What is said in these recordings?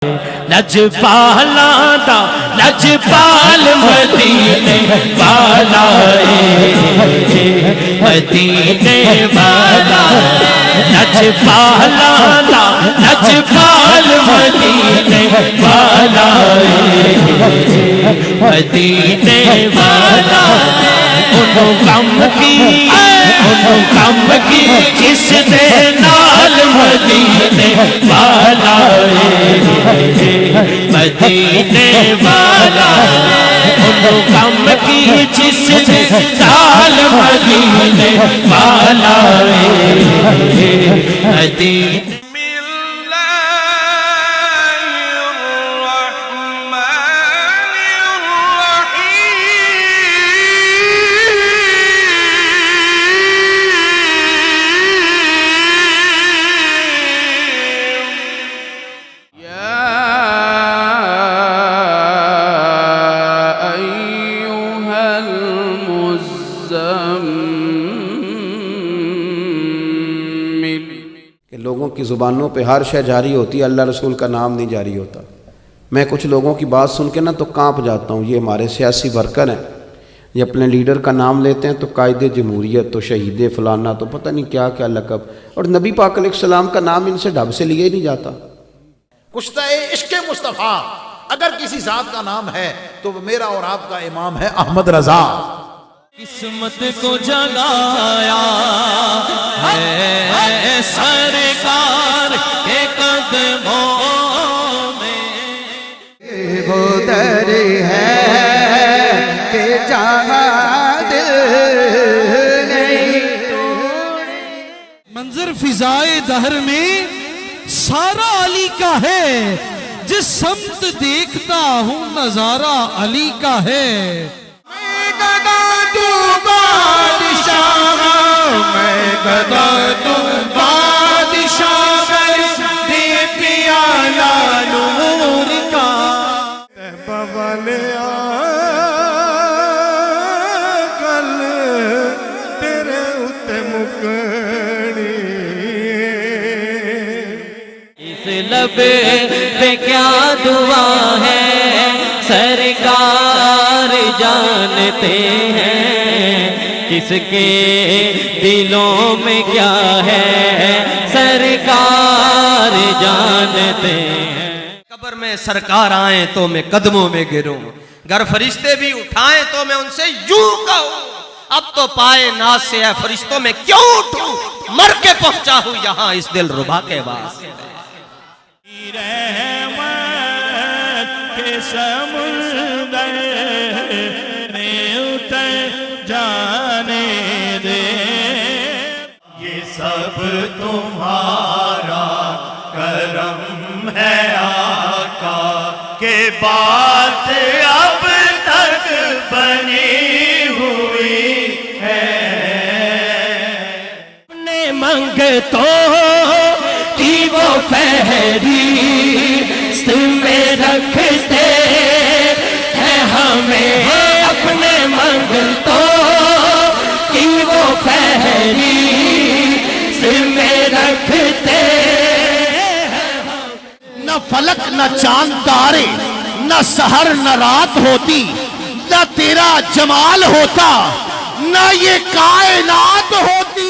لجپالا دا لجپال مدینے والا مدینے والا لجپالا دا لجپال مدینے والا مدینے والا انہوں غم کی جس دے نال مدینے والا مدینے والا انہوں غم کی جس دے نال مدینے والا مدینے لوگوں کی زبانوں پہ ہر شے جاری ہوتی ہے، اللہ رسول کا نام نہیں جاری ہوتا۔ میں کچھ لوگوں کی بات سن کے نا تو کانپ جاتا ہوں۔ یہ ہمارے سیاسی ورکر ہیں، یہ اپنے لیڈر کا نام لیتے ہیں تو قائد جمہوریت تو شہید فلانا تو پتہ نہیں کیا کیا لقب، اور نبی پاک علیہ السلام کا نام ان سے ڈھب سے لیا ہی نہیں جاتا۔ کشتہ عشق مصطفیٰ اگر کسی ذات کا نام ہے تو وہ میرا اور آپ کا امام ہے احمد رضا۔ قسمت کو جگایا ہے سرکار کے قدموں میں، وہ در ہے کہ جہاں دل نہیں توڑے۔ منظر فضائے دہر میں سارا علی کا ہے، جس سمت دیکھتا ہوں نظارہ علی کا ہے۔ میں گدا تو بادشاہ دے پیالہ نور کا بوالیا کل تیرے اتے مکڑی۔ اس لب پہ کیا دعا ہے سرکار جانتے ہیں، کس کے دلوں میں کیا ہے سرکار جانتے ہیں۔ قبر میں سرکار آئیں تو میں قدموں میں گروں، گر فرشتے بھی اٹھائیں تو میں ان سے یوں کہوں، اب تو پائے ناز سے اے فرشتوں میں کیوں اٹھوں، مر کے پہنچا ہوں یہاں اس دل ربا کے واسطے۔ رحمت کے سمندر میں اتر جانے دے، یہ سب تمہارا کرم ہے آقا کہ بات اب تک بنی ہوئی ہے۔ اپنے منگتوں کی وہ فہرست میں رکھتے ہیں ہمیں، اپنے منگتوں کی وہ فہرست میں رکھتے ہیں۔ نہ فلک نہ چاند تارے، نہ سحر نہ رات ہوتی، نہ تیرا جمال ہوتا، نہ یہ کائنات ہوتی۔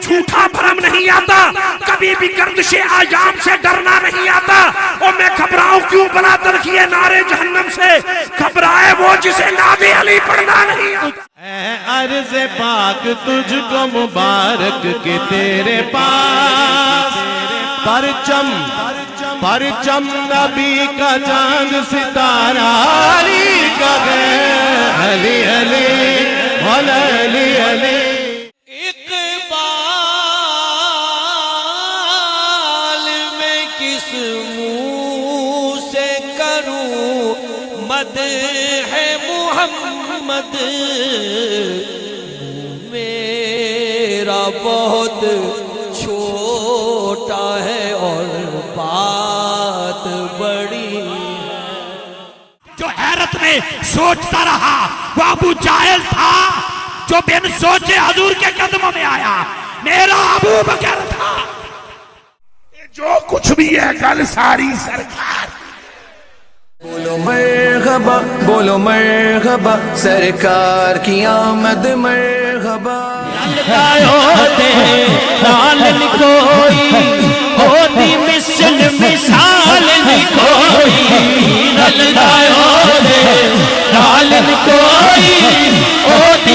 جھوٹا بھرم نہیں آتا، کبھی بھی گردش ایام سے ڈرنا نہیں آتا، اور میں گھبراؤں کیوں بلا ترکیے نارے جہنم سے، گھبرائے وہ جسے نام علی پڑھنا نہیں آتا۔ اے عرض پاک تجھ کو مبارک کہ تیرے پاس پرچم نبی کا چاند ستارہ علی کا ہے، علی علی مولا علی علی۔ اقبال میں کس منہ سے کروں مدح محمد میرا بہت چھوٹا ہے اور بات بڑی جو حیرت میں سوچتا رہا وہ ابو جاہل تھا جو بن سوچے حضور کے قدموں میں آیا. میرا ابو بکر تھا. جو کچھ بھی ہے کل ساری سرکار. بولو مرحبا سرکار کی آمد مرحبا. لال کوئی ہوتی مثل مثال کوئی لال کوئی ہوتی